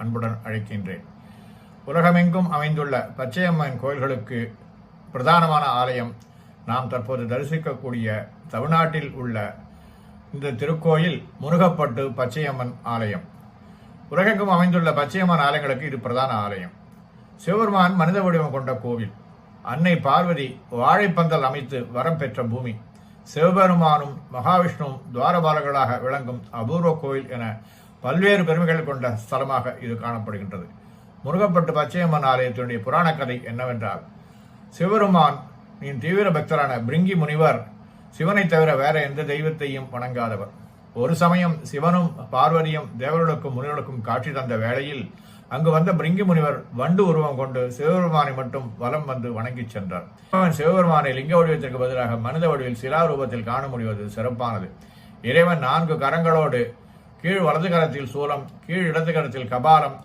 அன்புடன் அழைக்கின்றேன். உலகமெங்கும் அமைந்துள்ள பச்சையம்மன் கோயில்களுக்கு பிரதானமான ஆலயம் நாம் தற்போது தரிசிக்கக்கூடிய தமிழ்நாட்டில் உள்ள இந்த திருக்கோயில் முருகப்பட்டு பச்சையம்மன் ஆலயம். உலகெங்கும் அமைந்துள்ள பச்சையம்மன் ஆலயங்களுக்கு இது பிரதான ஆலயம். சிவபெருமான் மனித வடிவம் கொண்ட கோவில். அன்னை பார்வதி வாழைப்பந்தல் அமைத்து வரம் பெற்ற பூமி. சிவபெருமானும் மகாவிஷ்ணுவும் துவாரபாலகர்களாக விளங்கும் அபூர்வ கோயில் என பல்வேறு பெருமைகள் கொண்ட ஸ்தலமாக இது காணப்படுகின்றது. முருகப்பட்டு பச்சையம்மன் ஆலயத்தினுடைய புராண கதை என்னவென்றால், சிவபெருமான் தீவிர பக்தரான பிரிங்கி முனிவர் சிவனை தவிர வேற எந்த தெய்வத்தையும் வணங்காதவர். ஒரு சமயம் சிவனும் பார்வதியும் தேவர்களுக்கும் முனிவர்களுக்கும் காட்சி தந்த வேளையில் அங்கு வந்த பிரிங்கி முனிவர் வண்டு உருவம் கொண்டு சிவபெருமானை மட்டும் வலம் வந்து வணங்கி சென்றார். சிவபெருமானை லிங்க வடிவத்திற்கு பதிலாக மனித வடிவில் சிலா ரூபத்தில் காண முடிவது சிறப்பானது. இறைவன் 4 கரங்களோடு கீழ் வலது கரத்தில் சூலம், கீழ் இடது கரத்தில் கபாலம்,